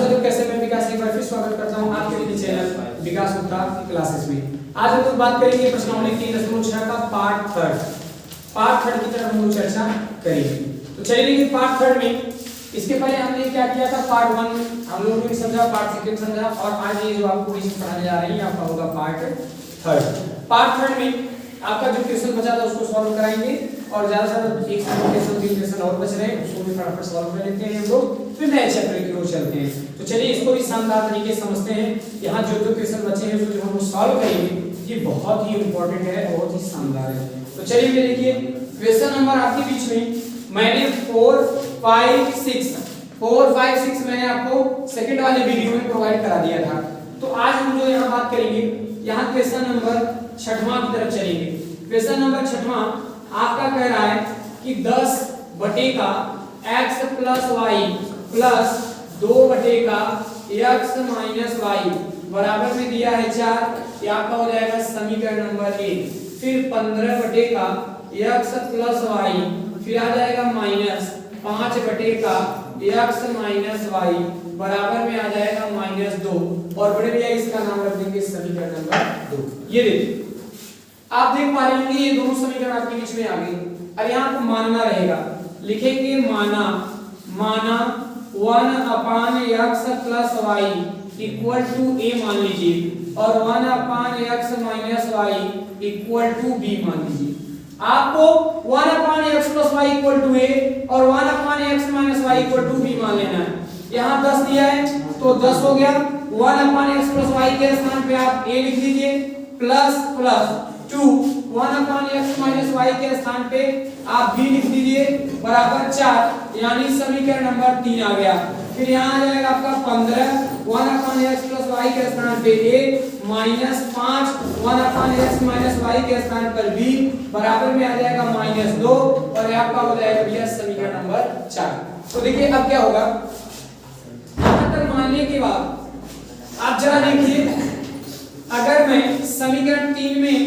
साथियों, कैसे मैं विकास एक बार फिर स्वागत करता हूं आपके अपने चैनल विकास गुप्ता क्लासेस में। आज हम लोग बात करेंगे प्रश्नावली 3.6 का पार्ट थर्ड की तरफ हम लोग चर्चा करेंगे। तो चलिए देखिए पार्ट थर्ड में इसके पहले हमने क्या किया था, पार्ट 1 हम लोगों ने समझा, पार्ट सेकंड समझा और आज ये जो आपको क्वेश्चन पढ़ाने जा रहे हैं आपका होगा पार्ट थर्ड में आपका जो क्वेश्चन बचा था उसको सॉल्व कराएंगे और ज्यादा से ज्यादा एक क्वेश्चन और बच रहे हैं उसको भी फटाफट सॉल्व कर लेते हैं हम लोग, फिर नए चैप्टर की ओर चलते हैं। तो चलिए इसको भी शानदार तरीके से समझते हैं। यहाँ जो क्वेश्चन बचे हैं उसको जो हम सॉल्व करेंगे ये बहुत ही इंपॉर्टेंट है, बहुत ही शानदार है। तो चलिए ये देखिए क्वेश्चन नंबर आपके बीच में मैंने 4, 5, 6 मैंने आपको सेकंड वाले वीडियो में प्रोवाइड करा दिया था। तो आज हम जो यहाँ बात करेंगे, यहाँ क्वेश्चन नंबर 6वां की तरफ चलेंगे। क्वेश्चन नंबर 6वां आपका कह रहा है कि 10 बटे का x प्लस y प्लस 2 बटे का x माइनस y बराबर में दिया है 4, ये आपका हो जाएगा समीकरण नंबर 1। फिर 15 बटे का x प्लस y फिर आ जाएगा माइनस 5 बटे का x माइनस y बराबर में आ जाएगा माइनस 2 और बड़े भैया इसका नाम रख देंगे समीकरण नंबर 2। ये देखिए आप देख पा रहे होंगे ये दोनों समीकरण आपके बीच में आ गए। अब यहाँ आपको मानना रहेगा, लिखेंगे माना 1/x plus y equal to a मान लीजिए और 1/x minus y equal to b मान लीजिए। आपको 1/x plus y equal to a और 1/x minus y equal to b मान लेना है। यहाँ 10 दिया है तो 10 हो गया, 1/x प्लस y के स्थान पे आप a लिख लीजिए प्लस 2 1/x माइनस y के स्थान पे आप b लिख दीजिए बराबर 4, यानी समीकरण नंबर 3 आ गया। फिर यहाँ आ जाएगा आपका 15 1/x प्लस y के स्थान पे a minus 5 1/x minus y के स्थान पर b बराबर में आ जाएगा माइनस 2 और आपका हो जाएगा भैया समीकरण नंबर 4। तो देखिए अब क्या होगा, यहाँ तक मानने के बाद आप जरा देखिए, अगर मैं समीकरण 3 में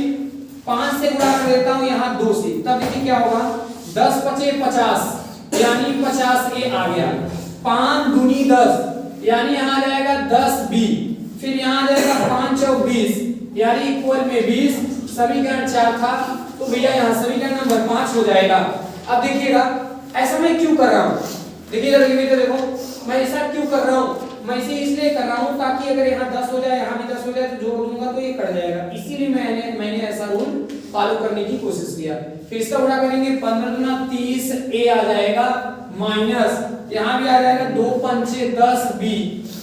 5 से गुणा कर देता हूं यहाँ 2 से, तब देखिए क्या होगा, 10 पचे 50 यानी 50a आ गया, 5 दूनी 10 यानी यहाँ आ जाएगा 10b, फिर यहाँ आ जाएगा 5 चौक 20 यानी इक्वल में 20, समीकरण 4 था तो भैया यहाँ समीकरण नंबर 5 हो जाएगा। अब देखिएगा ऐसा मैं क्यों कर रहा हूँ, देखिए देखो मैं ऐसा क्यों कर रहा हूँ, मैं इसे इसलिए कर रहा हूं ताकि अगर यहाँ 10 हो जाए यहाँ भी 10 हो जाए तो जोड़ दूंगा तो ये कट जाएगा, इसीलिए मैंने ऐसा रूल फॉलो करने की कोशिश किया। फिर इसका गुणा करेंगे 15 दूना 30 a आ जाएगा माइनस यहाँ भी आ जाएगा 2 पंचे 10 b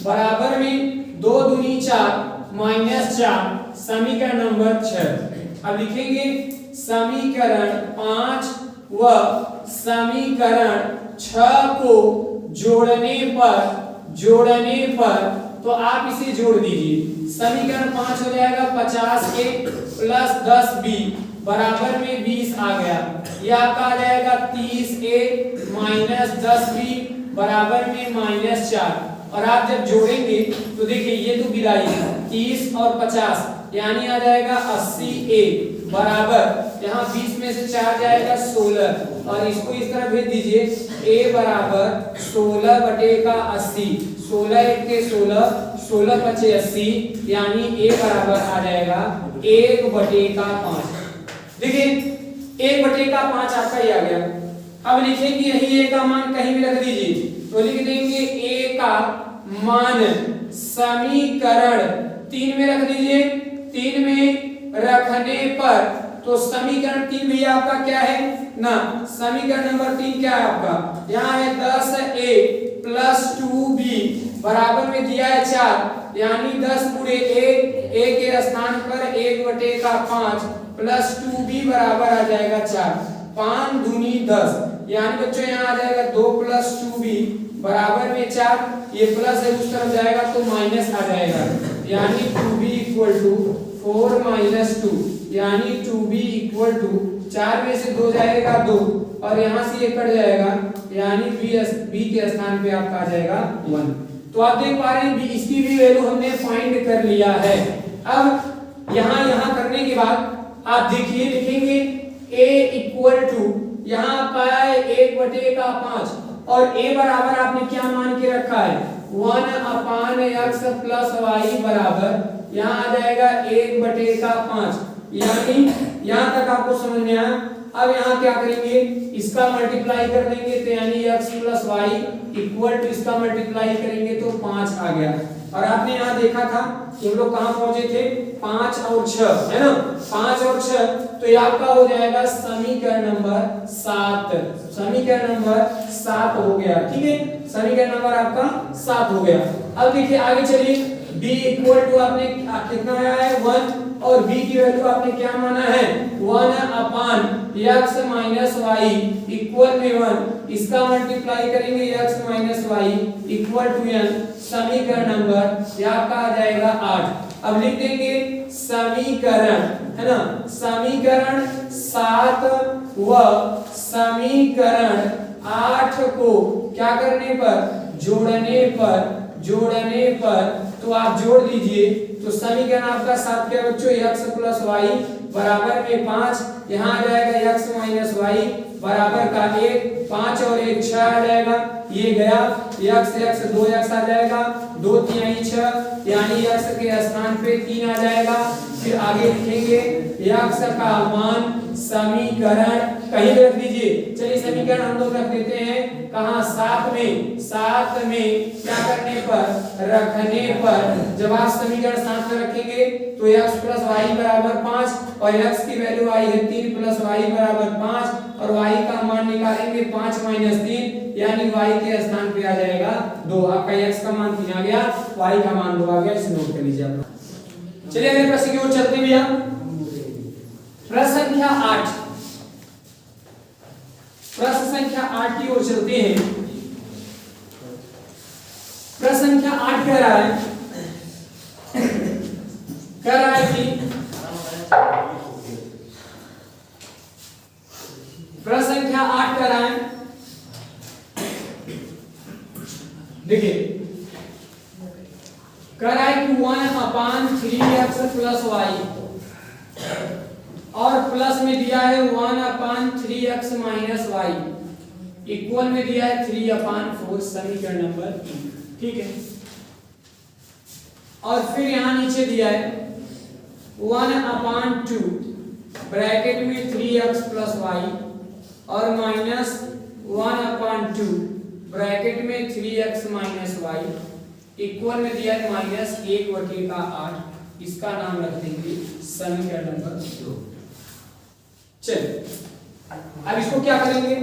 बराबर में 2 दूनी 4 माइनस 4 समीकरण नंबर 6। अब लिखेंगे समीकरण 5 व समीकरण 6 को जोड़ने पर तो आप इसे जोड़ दीजिए, समीकरण 5 हो जाएगा 50a प्लस 10b बराबर में 20 आ गया, यह आपका आ जाएगा 30a माइनस 10b बराबर में माइनस 4 और आप जब जोड़ेंगे तो देखिए ये तो विदाई 30 और 50 यानी आ जाएगा 80a बराबर यहाँ 20 में से 4 जाएगा 16 और इसको इस तरह भेज दीजिए, a बराबर 16 बटे का 80, 16 एक के 16, 16 पचे 80 यानी a बराबर आ जाएगा 1 बटे का 5। देखिए 1 बटे का 5 आपका ये आ गया। अब लिखेंगे यही a का मान कहीं भी रख दीजिए तो लिख देंगे a का मान समीकरण 3 में रख दीजिए, 3 में रखने पर तो समीकरण 3 भी आपका क्या है ना, समीकरण नंबर 3 क्या है आपका, यहाँ है 10a प्लस 2b बराबर में दिया है 4 यानी 10 गुणे a के स्थान पर 1 बटे का 5 प्लस 2b बराबर आ जाएगा 4, 5 दूनी 10 यानी बच्चों यहाँ आ जाएगा 2 प्लस 2b बराबर में 4, ये प्लस है उस तरफ जाएगा तो माइनस आ जाएगा यानी 2b इक्वल टू 4 माइनस 2 यानी 2b इक्वल टू 4 में से 2 जाएगा 2 और यहाँ से ये कट जाएगा यानी b के स्थान पे आपका आ जाएगा 1। तो आप देख पा रहे हैं इसकी भी वैल्यू हमने फाइंड कर लिया है। अब यहाँ करने के बाद आप देखिए लिखेंगे a इक्वल टू यहाँ आपका है 1 बटे का 5 और a बराबर आपने क्या मान के रखा है 1/x अपान x प्लस वाई बराबर यहाँ आ जाएगा 1/5। यानी यहाँ तक आपको समझ में आया। अब यहाँ क्या करेंगे, इसका मल्टीप्लाई कर देंगे तो यानी x plus y equal to इसका मल्टीप्लाई करेंगे तो 5 आ गया। और आपने यहाँ देखा था कि हम लोग कहाँ पहुंचे थे, 5 और 6 है ना, 5 और 6, तो ये आपका हो जाएगा समीकरण नंबर 7। समीकरण नंबर 7 हो गया। ठीक है, समीकरण नंबर आपका 7 हो गया। अब देखिए आगे चलिए, b इक्वल टू आपने कितना आया है 1, और b की वैल्यू आपने क्या माना है 1 upon x minus y equal में 1, इसका मल्टीप्लाई करेंगे x minus y equal to n। समीकरण नंबर ये आपका आ जाएगा 8। अब लिख देंगे समीकरण, है ना, समीकरण 7 व समीकरण 8 को क्या करने पर, जोड़ने पर तो आप जोड़ दीजिए। तो समीकरण आपका 7 क्या बच्चों, x प्लस वाई बराबर में 5, यहाँ आ जाएगा x माइनस वाई बराबर का 1, 5 और 1 6 आ जाएगा, ये गया x 2x आ जाएगा, 2 3 6, यानी x के स्थान पे 3 आ जाएगा। फिर आगे लिखेंगे x का मान समीकरण कहीं रख दीजिए। चलिए समीकरण हम लोग रख देते हैं कहाँ, 7 में क्या करने पर, रखने पर। जब आप समीकरण 7 में रखेंगे तो x प्लस वाई बराबर 5 और x की वैल्यू आई है 3 प्लस वाई बराबर 5 और y का मान निकालेंगे 5 माइनस 3, यानी y के स्थान पे आ जाएगा 2। आपका x का मान 3 आ गया, y का मान 2 आ गया, इसे नोट कर लीजिए आप। चलिए अगले प्रश्न की ओर चलते हैं भैया। प्रश्न संख्या 8, प्रश्न संख्या 8 की ओर चलते हैं। प्रश्न संख्या 8 कह रहा है कि प्रश्न संख्या 8 कह रहा है, देखिए कह रहा है कि 1 अपान 3x प्लस वाई और प्लस में दिया है 1 upon 3x minus y equal में दिया है 3 अपान 4, समीकरण नंबर 3। ठीक है, और फिर यहां नीचे दिया है 1 अपान 2 ब्रैकेट में 3x प्लस वाई और माइनस 1 अपान 2 ब्रैकेट में 3x माइनस वाई इक्वल में दिया है माइनस 1/8। इसका नाम रख देंगे समीकरण नंबर 2। चलिए अब इसको क्या करेंगे,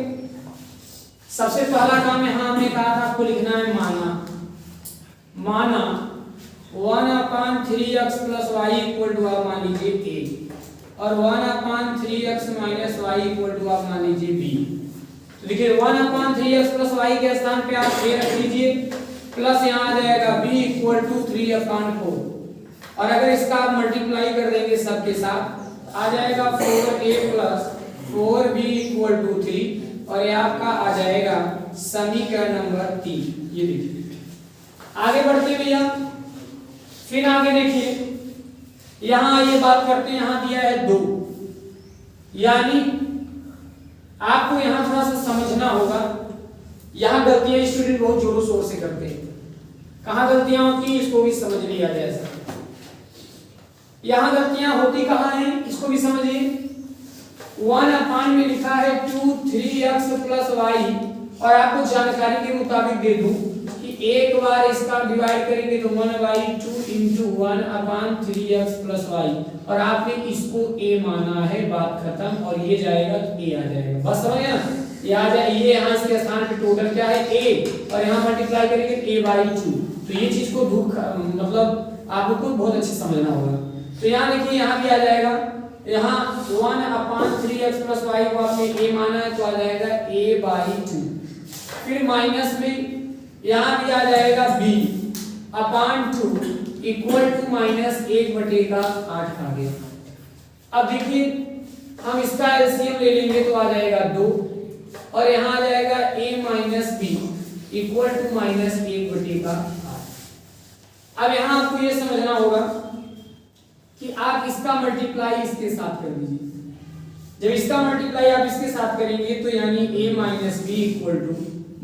सबसे पहला काम यहां हमने कहा था आपको लिखना है माना 1 upon 3x plus y equal to आप मान लीजिए a और 1 upon 3x minus y equal to आप मान लीजिए b। तो देखिए 1 अपान 3x प्लस वाई के स्थान पे आप a रख लीजिए, प्लस यहाँ आ जाएगा b इक्वल टू 3 अपान 4, और अगर इसका आप मल्टीप्लाई कर देंगे सबके साथ आ जाएगा 4a plus 4b equal to 3, और ये आपका आ जाएगा समीकरण नंबर 3। ये देखिए आगे बढ़ते भैया, फिर आगे देखिए यहां ये बात करते हैं, यहां दिया है 2, यानी आपको यहां थोड़ा सा समझना होगा। यहां गलतियां स्टूडेंट बहुत जोरों शोर से करते हैं, कहां गलतियां होती हैं इसको भी समझ लिया जाए। ऐसा यहां गलतियां होती कहां हैं इसको भी समझिए। 1 अपान में लिखा है 2 3x प्लस वाई, और आपको जानकारी के मुताबिक दे दूं कि एक बार इसका डिवाइड करेंगे तो 1/2 into 1 upon 3x plus Y, और आपने इसको a माना है, बात खत्म। और ये जाएगा तो a आ जाएगा, बस समझ गए ना। ये आ जाए, ये यहाँ इसके स्थान पे टोटल क्या है a, और यहाँ मल्टीप्लाई करेंगे a/2। तो ये चीज को मतलब आपको बहुत अच्छे समझना होगा। तो यहाँ देखिए यहाँ भी आ जाएगा, यहाँ 1 अपान 3x प्लस वाई को आपने a माना है तो आ जाएगा a/2। फिर माइनस में यहाँ भी आ जाएगा b upon 2 equal to minus 1/8 आ गया। अब देखिए हम इसका एलसीएम ले लेंगे तो आ जाएगा 2, और यहाँ आ जाएगा a minus b equal to minus 1/8। अब यहाँ आपको ये समझना होगा कि आप इसका मल्टीप्लाई इसके साथ कर दीजिए। जब इसका मल्टीप्लाई आप इसके साथ करेंगे तो यानी a minus b equal to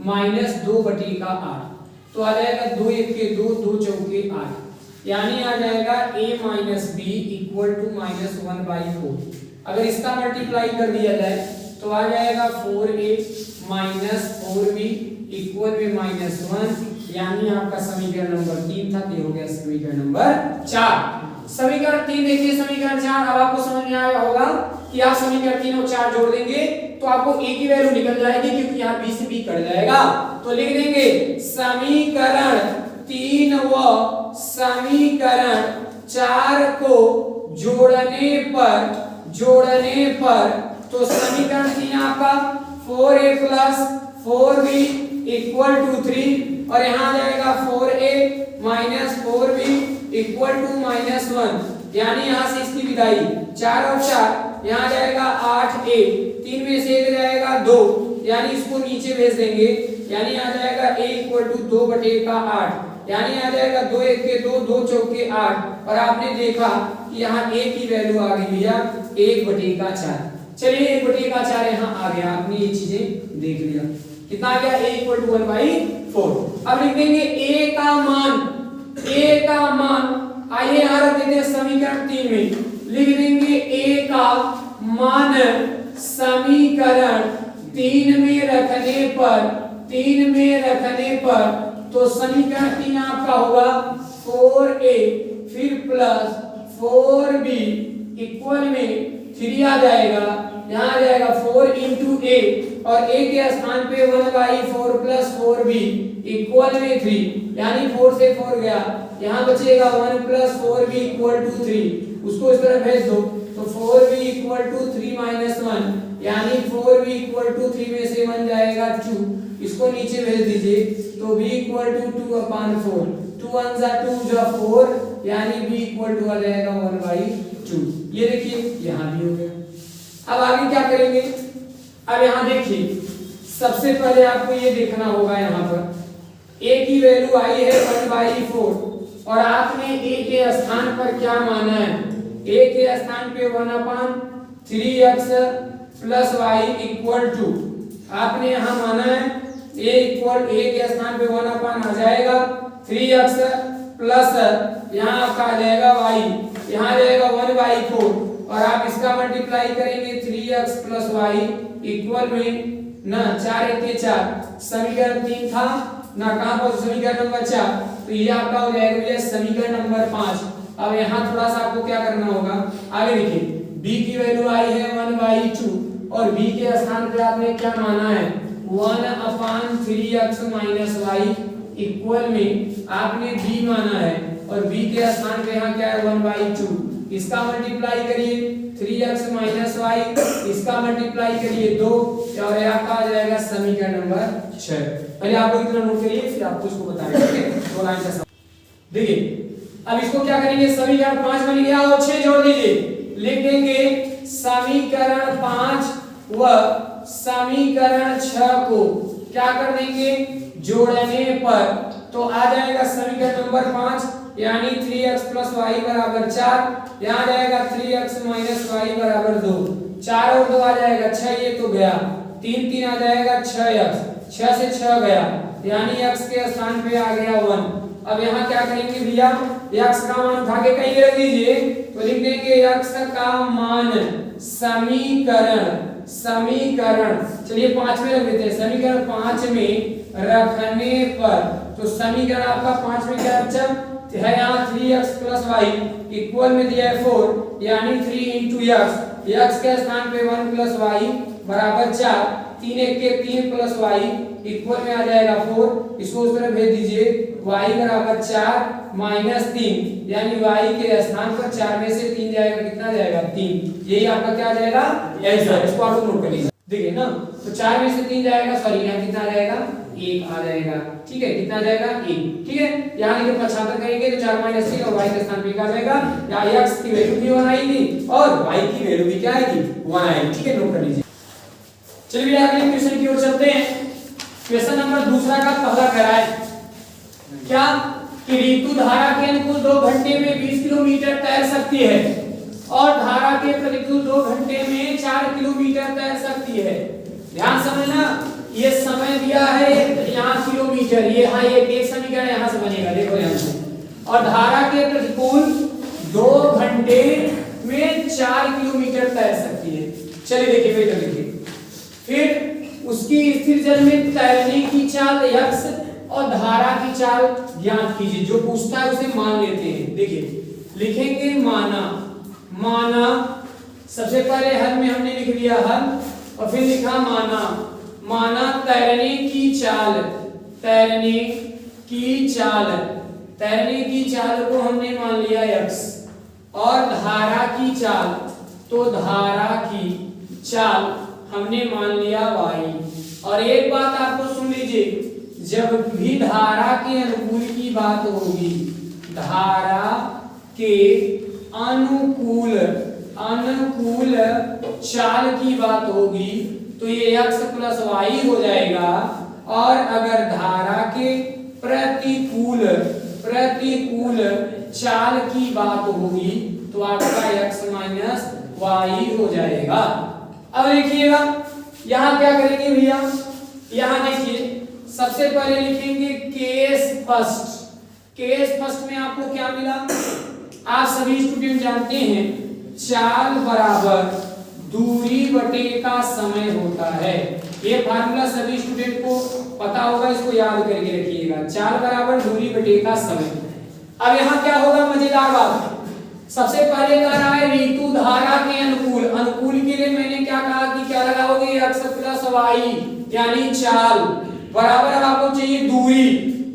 -2/8। तो आ जाएगा 2 1 के 2, 2 चौके 8, यानी आ जाएगा a minus b equal to -1/4। अगर इसका मल्टीप्लाई कर दिया जाए तो आ जाएगा 4a माइनस 4b इक्वल में -1, यानी आपका समीकरण नंबर 3 था, ये हो गया समीकरण नंबर 4। समीकरण 3 देखिए, समीकरण 4 अब आपको समझ में आया होगा कि आप समीकरण 3 और 4 जोड़ देंगे तो आपको a की वैल्यू निकल जाएगी, क्योंकि यहाँ b से b कट जाएगा। तो लिख देंगे समीकरण 3 व समीकरण 4 को जोड़ने पर तो समीकरण 3 आपका 4a plus 4b equal to 3 और यहाँ जाएगा 4a minus 4b equal to -1, यानी यहाँ से इसकी विदाई 4 और 4 यहाँ जाएगा 8a, 3 में से 1 जाएगा 2, यानी इसको नीचे भेज देंगे, यानी आ जाएगा a इक्वल टू 2/8, यानी आ जाएगा 2 1 के 2, 2 चौके 8, और आपने देखा कि यहाँ a की वैल्यू आ गई भैया 1/4। चलिए 1/4 यहाँ आ गया, आपने ये चीजें देख लिया, कितना आ गया a इक्वल टू 1/4। अब लिख देंगे a का मान आइए यहाँ रख देते हैं समीकरण 3 में, लिख देंगे a का मान समीकरण 3 में रखने पर तो समीकरण 3 आपका होगा 4a फिर प्लस 4b इक्वल में 3 आ जाएगा, यहाँ आ जाएगा 4 इंटू a और a के स्थान पे 1/4 प्लस 4b इक्वल में 3, यानी 4 से 4 गया, यहाँ बचेगा 1 प्लस 4b इक्वल टू 3, उसको इस तरह भेज दो तो 4b इक्वल टू 3 माइनस 1, यानी 4b इक्वल टू 3 में से 1 जाएगा 2, इसको नीचे भेज दीजिए तो b इक्वल टू 2/4, 2 1 जा 2 जा 4, यानी b इक्वल टू आ जाएगा 1/2। ये देखिए यहाँ भी हो गया। अब आगे क्या करेंगे, अब यहाँ देखिए सबसे पहले आपको ये देखना होगा, यहाँ पर a की वैल्यू आई है 1/4 और आपने a के स्थान पर क्या माना है, a के स्थान पे 1/3x plus y equal to आपने यहाँ माना है a के स्थान पे 1 आ जाएगा 3x प्लस यहाँ आपका आ जाएगा y, यहाँ जाएगा 1/4 और आप इसका मल्टीप्लाई करेंगे 3x प्लस y इक्वल में ना 4 1 के 4, समीकरण 3 था ना, कहां पर समीकरण नंबर 4, तो ये आपका हो जाएगा भैया समीकरण नंबर 5। अब यहाँ थोड़ा सा आपको क्या करना होगा, आगे देखिए b की वैल्यू आई है 1/2 और b के स्थान पे आपने क्या माना है 1/3x माइनस y इक्वल में आपने b माना है और b के स्थान पे यहाँ क्या है 1/2, इसका मल्टीप्लाई करिए 3x माइनस y, इसका मल्टीप्लाई करिए 2 और ये आपका आ जाएगा समीकरण नंबर 6। पहले आप लोग इतना नोट करिए फिर आपको इसको बताएंगे, ठीक है। दो लाइन का देखिए अब इसको क्या करेंगे, समीकरण 5 बन गया और 6 जोड़ दीजिए, लिख देंगे समीकरण 5 व समीकरण 6 को क्या कर देंगे जोड़ने पर तो आ जाएगा समीकरण नंबर 5 यानी 3x प्लस y बराबर 4, यहाँ जाएगा 3x माइनस y बराबर 2, 4 और 2 आ जाएगा 6, ये तो गया 3 3 आ जाएगा 6x, 6 से 6 गया, यानी x के स्थान पे आ गया 1। अब यहाँ क्या करेंगे भैया, x का मान उठा के कहीं रख दीजिए तो लिख देंगे x का मान समीकरण चलिए 5 में रख देते हैं, समीकरण 5 में रखने पर तो समीकरण आपका 5 में क्या बचा है, यहाँ 3x प्लस y इक्वल में दिया है 4, यानी 3 इंटू x के स्थान पे 1 प्लस y बराबर 4, 3 1 के 3 प्लस y इक्वल में आ जाएगा 4, इसको उस तरह भेज दीजिए y बराबर 4 माइनस 3, यानी y के स्थान पर 4 में से 3 जाएगा, कितना जाएगा 3, यही आपका क्या जाएगा आंसर। इसको आप नोट कर लीजिए, देखिए ना तो 4 में से 3 जाएगा, सॉरी यहाँ कितना आ जाएगा 1 आ जाएगा, ठीक है, कितना जाएगा 1, ठीक है। यहाँ देखिए 75 करेंगे तो 4 माइनस 3 और y के स्थान पे क्या आ जाएगा, यहाँ x की वैल्यू भी 1 आएगी और y की वैल्यू भी क्या आएगी 1 आएगी, ठीक है, नोट कर लीजिए। चलिए अगले क्वेश्चन की ओर चलते हैं। क्वेश्चन नंबर दूसरा का पहला कह रहा है क्या कि ऋतु धारा के अनुकूल 2 घंटे में 20 किलोमीटर तैर सकती है और धारा के प्रतिकूल 2 घंटे में 4 किलोमीटर तैर सकती है। ध्यान समझना, ये समय दिया है यहाँ किलोमीटर, ये हाँ ये एक समीकरण यहाँ से बनेगा, देखो यहाँ से। और धारा के प्रतिकूल 2 घंटे में 4 किलोमीटर तैर सकती है। चलिए देखिए बेटा देखिए, फिर उसकी स्थिर जल में तैरने की चाल यक्स और धारा की चाल ज्ञात कीजिए। जो पूछता है उसे मान लेते हैं। देखिए लिखेंगे माना सबसे पहले हल में हमने लिख दिया हल और फिर लिखा माना तैरने की चाल को हमने मान लिया x और धारा की चाल, तो धारा की चाल हमने मान लिया y। और एक बात आपको सुन लीजिए, जब भी धारा के अनुकूल की बात होगी, धारा के अनुकूल चाल की बात होगी तो ये x प्लस y हो जाएगा। और अगर धारा के प्रतिकूल चाल की बात होगी तो आपका x माइनस y हो जाएगा। अब देखिएगा यहाँ क्या करेंगे भैया, यहाँ देखिए सबसे पहले लिखेंगे केस फर्स्ट में आपको क्या मिला, आप सभी स्टूडेंट जानते हैं चाल बराबर दूरी बटे का समय होता है। ये फार्मूला सभी स्टूडेंट को पता होगा, इसको याद करके रखिएगा, चाल बराबर दूरी बटे का समय। अब यहाँ क्या होगा, मजेदार बात, सबसे पहले कह रहा है ऋतु धारा के अनुकूल के लिए मैंने क्या कहा कि क्या लगाओगे x प्लस y यानी चाल बराबर। अब आपको चाहिए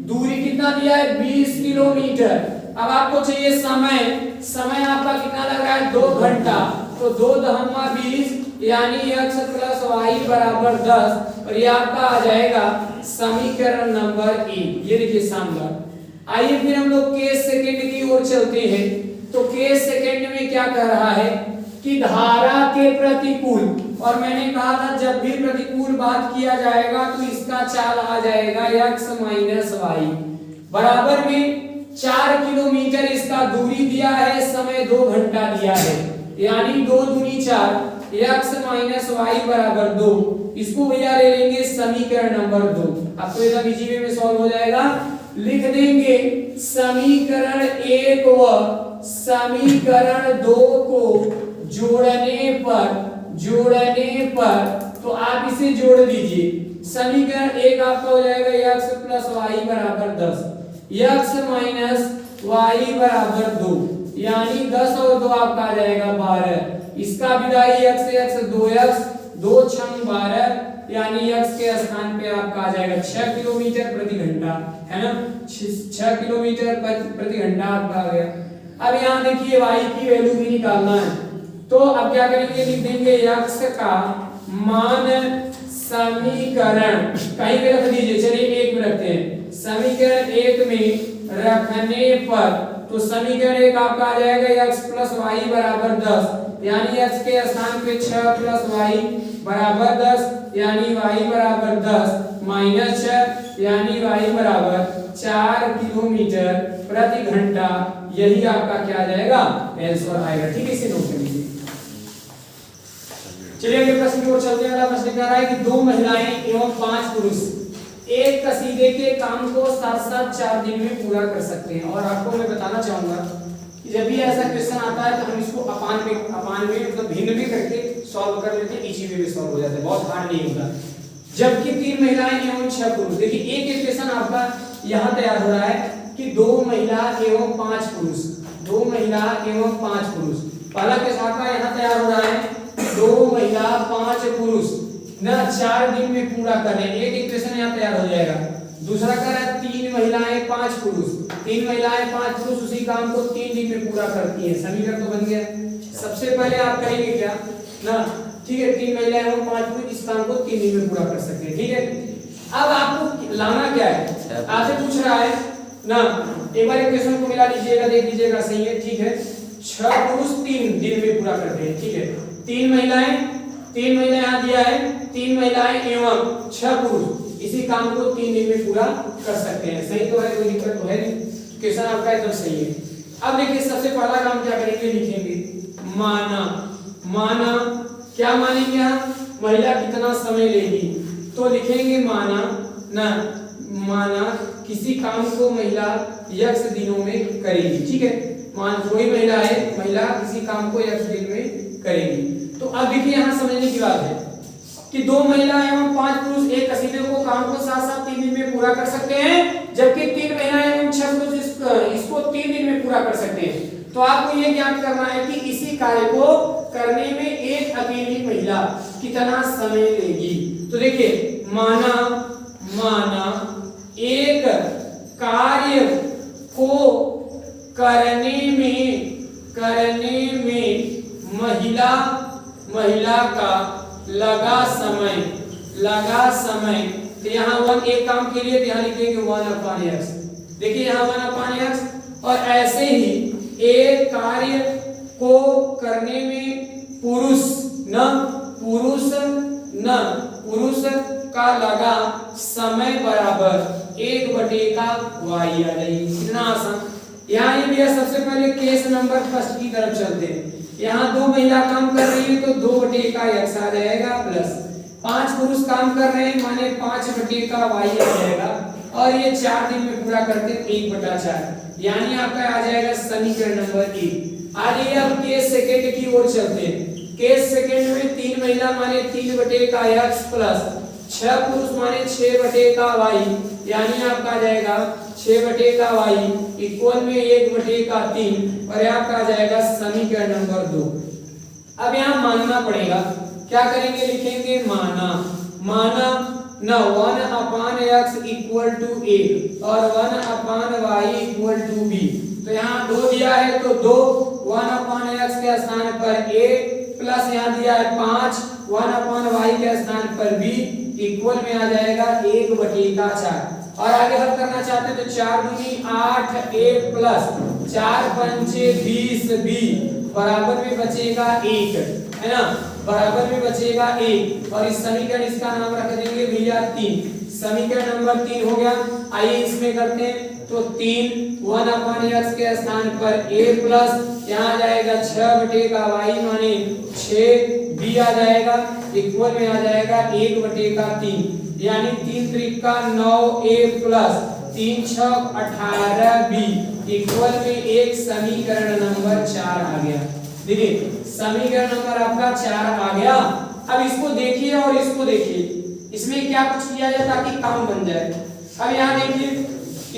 दूरी कितना दिया है 20 किलोमीटर। अब आपको चाहिए समय आपका कितना लग रहा है 2 घंटा, तो 2 दहमा 20 यानी x प्लस y बराबर 10 और ये आपका आ जाएगा समीकरण नंबर 1। ये देखिए सामने। आइए फिर हम लोग केस सेकंड की ओर चलते हैं। तो केस सेकंड में क्या कह रहा है कि धारा के प्रतिकूल, और मैंने कहा था जब भी प्रतिकूल बात किया जाएगा तो इसका चाल आ जाएगा x माइनस y बराबर में 4 किलोमीटर इसका दूरी दिया है, समय 2 घंटा दिया है, यानी 2 दूनी 4 x माइनस y बराबर 2। इसको भैया ले लेंगे समीकरण नंबर 2। अब तो एकदम इजी वे में सॉल्व हो जाएगा। लिख देंगे समीकरण 1 व समीकरण 2 को जोड़ने पर तो आप इसे जोड़ लीजिए। समीकरण 1 आपका हो जाएगा x प्लस y बराबर 10, x माइनस y बराबर 2 यानी 10 और 2 आपका आ जाएगा 12। इसका विदाई x 2x 2 छंग 12 यानी x के स्थान पे आपका आ जाएगा 6 किलोमीटर प्रति घंटा, है ना, 6 किलोमीटर प्रति घंटा आपका आ गया। अब यहाँ देखिए y की वैल्यू भी निकालना है, तो अब क्या करेंगे, लिख देंगे x का मान समीकरण कहीं पे रख दीजिए, चलिए 1 में रखते हैं, समीकरण 1 में रखने पर तो समीकरण 1 आपका आ जाएगा x प्लस y बराबर 10 यानी x के स्थान पे 6 प्लस y बराबर 10 यानी y बराबर 10 माइनस 6 यानी y बराबर 4 किलोमीटर प्रति घंटा। यही आपका क्या आ जाएगा, आंसर आएगा। ठीक है, इसे नोट कर लीजिए। चलिए अगले प्रश्न की ओर चलते हैं। अगला प्रश्न कह रहा है कि 2 महिलाएं एवं 5 पुरुष एक कसीदे के काम को साथ साथ 4 दिन में पूरा कर सकते हैं। और आपको मैं बताना चाहूंगा कि जब भी ऐसा क्वेश्चन आता है तो हम इसको अपान में मतलब भिन्न में करके सॉल्व कर लेते हैं, इजी वे में सॉल्व हो जाता है, बहुत हार्ड नहीं होता। जबकि 3 महिलाएं एवं 6 पुरुष, देखिए एक इक्वेशन आपका यहाँ तैयार हो रहा है कि 2 महिला एवं 5 पुरुष, 2 महिला एवं 5 पुरुष। पहला केस आपका यहाँ तैयार हो रहा है 2 महिला 5 पुरुष ना 4 दिन में पूरा कर रहे हैं, एक इक्वेशन यहाँ तैयार हो जाएगा। दूसरा कह रहा है 3 महिलाएं 5 पुरुष, 3 महिलाएं 5 पुरुष उसी काम को 3 दिन में पूरा करती हैं। समीकरण तो बन गया। सबसे पहले आप करेंगे क्या ना, ठीक है, 3 महिलाएं एवं 5 पुरुष इस काम को 3 दिन में पूरा कर सकते हैं। ठीक है, अब आपको लाना क्या है, आपसे पूछ रहा है ना, एक बार इक्वेशन को मिला लीजिएगा, देख लीजिएगा सही है। ठीक है, 6 पुरुष 3 दिन में पूरा करते हैं। ठीक है, 3 महिलाएं यहाँ दिया है, 3 महिलाएं एवं 6 पुरुष इसी काम को 3 दिन में पूरा कर सकते हैं। सही तो है, कोई दिक्कत तो है नहीं, क्वेश्चन आपका एकदम सही है। अब देखिए सबसे पहला काम क्या करेंगे, लिखेंगे माना क्या मानेंगे हम, महिला कितना समय लेगी। तो लिखेंगे माना किसी काम को महिला x दिनों में करेगी। ठीक है, मान कोई महिला किसी काम को x दिन में करेगी। तो अब देखिए यहाँ समझने की बात है कि 2 महिला एवं 5 पुरुष एक कसीदे को काम को साथ साथ 3 दिन में पूरा कर सकते हैं, जबकि 3 महिलाएं एवं 6 पुरुष इसको 3 दिन में पूरा कर सकते हैं। तो आपको ये ज्ञात करना है कि इसी कार्य को करने में एक अकेली महिला कितना समय लेगी। तो देखिए माना एक कार्य को करने में महिला का लगा समय तो यहाँ 1 एक काम के लिए ध्यान लिखेंगे 1/x। देखिए यहाँ 1/x। और ऐसे ही एक कार्य को करने में पुरुष का लगा समय बराबर 1/y आ जाएगी। कितना आसान। यहाँ ये भैया सबसे पहले केस नंबर फर्स्ट की तरफ चलते हैं। यहाँ 2 महिला काम कर रही है तो 2/x आ जाएगा प्लस 5 पुरुष काम कर रहे हैं माने 5/y आ जाएगा। और ये 4 दिन में पूरा करते 1/4 यानी आपका आ जाएगा समीकरण नंबर 1। आइए अब केस सेकंड की ओर चलते हैं। केस सेकंड में 3 महिला माने 3/x प्लस 6 पुरुष माने 6/y यानी आपका आ जाएगा 6/y इक्वल में 1/3 और आपका आ जाएगा समीकरण नंबर 2। अब यहाँ मानना पड़ेगा, क्या करेंगे, लिखेंगे माना 1/x इक्वल टू a और 1/y इक्वल टू b। तो यहाँ 2 दिया है तो 2 1/x के स्थान पर a प्लस यहाँ दिया है 5 1/y के स्थान पर b इक्वल में आ जाएगा 1/4। और आगे हल करना चाहते हैं तो 4 दूनी 8 a प्लस 4 पंचे 20 b बराबर में बचेगा 1, है ना, बराबर में बचेगा 1। और इस समीकरण इसका नाम रख देंगे भैया 3। समीकरण नंबर 3 हो गया। आइए इसमें करते हैं तो 3 1/x के स्थान पर a प्लस यहाँ आ जाएगा 6/y माने 6 b आ जाएगा इक्वल में आ जाएगा 1/3 यानी 3 Trika 9a plus 3 6 18b equal में एक समीकरण नंबर 4 आ गया। देखिए समीकरण नंबर आपका 4 आ गया। अब इसको देखिए और इसको देखिए, इसमें क्या कुछ किया जाए ताकि काम बन जाए। अब यहाँ देखिए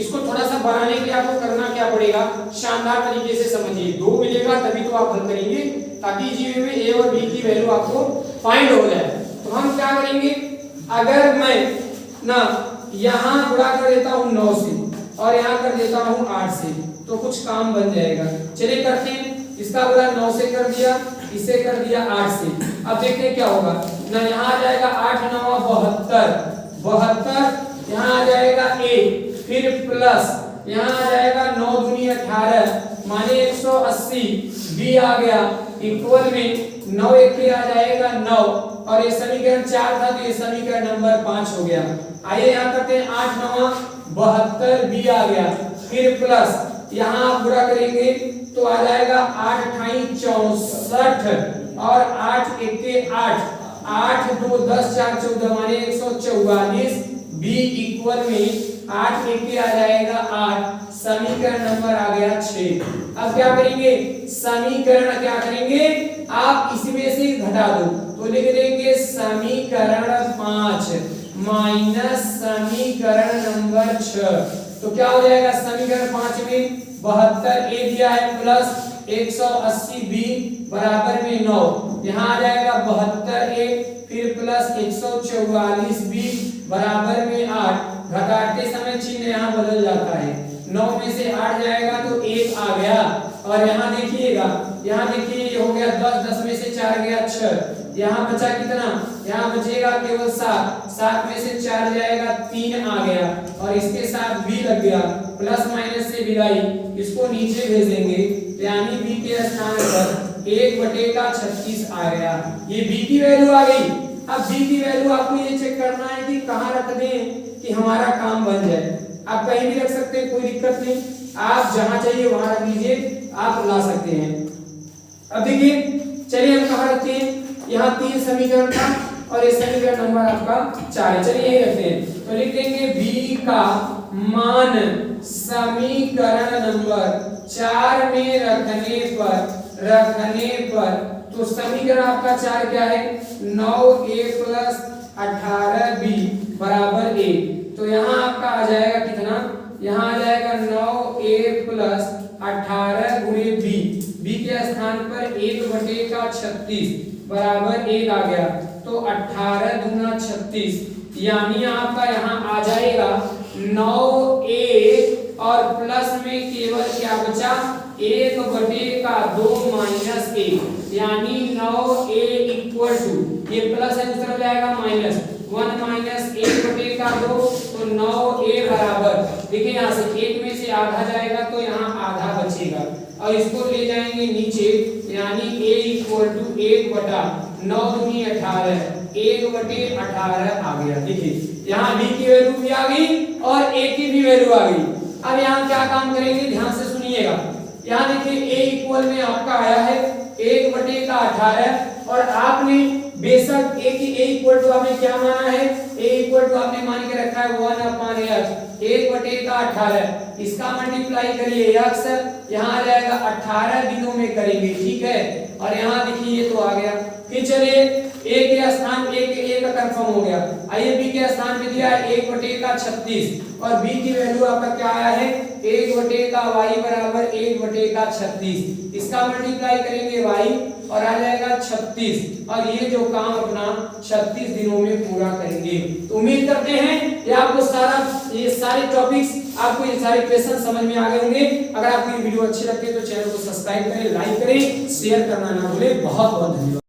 इसको थोड़ा सा बनाने के लिए आपको करना क्या पड़ेगा, शानदार तरीके से समझिए। 2 मिलेगा तभी तो आप हल करेंगे ताकि जीवे में a और b की वैल्यू आपको फाइंड हो जाए। तो हम क्या करेंगे, अगर मैं ना यहाँ गुणा कर देता हूँ 9 से और यहाँ कर देता हूँ 8 से तो कुछ काम बन जाएगा। चलिए करते हैं। इसका गुणा 9 से कर दिया, इसे कर दिया 8 से। अब देखते हैं क्या होगा ना, यहाँ आ जाएगा 8 9 72 यहाँ आ जाएगा a फिर प्लस यहाँ आ जाएगा 9 दूनी 18 माने 180 b आ गया इक्वल में 9 1 आ जाएगा 9 और ये समीकरण 4 था तो ये समीकरण नंबर 5 हो गया। आइए यहाँ करते हैं 8 9 72 b आ गया फिर प्लस यहाँ आप गुणा करेंगे तो आ जाएगा 8 × 64 और 8 1 8 2 10 4 14 माने 144 b इक्वल में 8 1 आ जाएगा 8 समीकरण नंबर आ गया 6। अब क्या करेंगे, समीकरण क्या करेंगे आप इसमें से घटा दो तो लिख देंगे समीकरण 5 माइनस समीकरण नंबर 6। तो क्या हो जाएगा, समीकरण 5 में 72 a दिया है प्लस 180 b बराबर में 9 यहाँ आ जाएगा 72 a फिर प्लस 144 b बराबर में 8। घटाते समय चिन्ह यहाँ बदल जाता है, 9 में से 8 जाएगा तो 1 आ गया। और यहाँ देखिएगा, यहाँ देखिए ये हो गया 10 10 में से 4 गया 6 यहाँ बचा कितना, यहाँ बचेगा केवल 7 में से 4 जाएगा 3 आ गया और इसके साथ b लग गया प्लस माइनस से विदाई, इसको नीचे भेज देंगे यानी b के स्थान पर 1/36 आ गया। ये b की वैल्यू आ गई। अब b की वैल्यू आपको ये चेक करना है कि कहाँ रख दें कि हमारा काम बन जाए। आप कहीं भी रख सकते हैं, कोई दिक्कत नहीं, आप जहां चाहिए वहां रख लीजिए, आप ला सकते हैं। अब देखिए चलिए हम कहाँ रखते हैं, यहाँ 3 समीकरण था और ये समीकरण नंबर आपका 4 है। चलिए यही रखते हैं, तो लिख देंगे b का मान समीकरण नंबर 4 में रखने पर तो समीकरण आपका 4 क्या है, 9a + 18b बराबर a। तो यहाँ आपका आ जाएगा कितना, यहाँ आ जाएगा 9a + 18 × b के स्थान पर 1/36 बराबर 1 आ गया। तो 18 दूना 36, यानी आपका यहाँ आ जाएगा 9a और प्लस में केवल क्या बचा, 1/2 - 1, यानी 9a = ये प्लस है, दूसरा जाएगा माइनस 1 - 1/2, तो 9a बराबर, देखिए यहाँ से 1 में से आधा जाएगा तो यहाँ आधा बचेगा और इसको ले जाएंगे नीचे, यानी a = 1/9 दूनी 18, 1/18 आ गया। देखिए यहाँ b की वैल्यू भी आ गई और a की भी वैल्यू आ गई। अब यहाँ क्या काम करेंगे, ध्यान से सुनिएगा। यहाँ देखिए a इक्वल में आपका आया है 1/18 और आपने बेशक a इक्वल टू आपने क्या माना है, a इक्वल टू आपने मान के रखा है 1/x, 1/18, इसका मल्टीप्लाई करिए x, यहाँ आ जाएगा 18 दिनों में करेंगे, ठीक है। और यहाँ देखिए ये तो आ गया। फिर चलिए a के स्थान a का कंफर्म हो गया। आइए b के स्थान पे दिया है 1/36 और b की वैल्यू आपका क्या आया है, 1/y बराबर 1/36, इसका मल्टीप्लाई करेंगे y और आ जाएगा 36 और ये जो काम अपना 36 दिनों में पूरा करेंगे। तो उम्मीद करते हैं कि आपको ये सारे टॉपिक्स, आपको ये सारे क्वेश्चन समझ में आ गए होंगे। अगर आपको ये वीडियो अच्छी लगती है तो चैनल को सब्सक्राइब करें, लाइक करें, शेयर करना ना भूलें। बहुत बहुत धन्यवाद।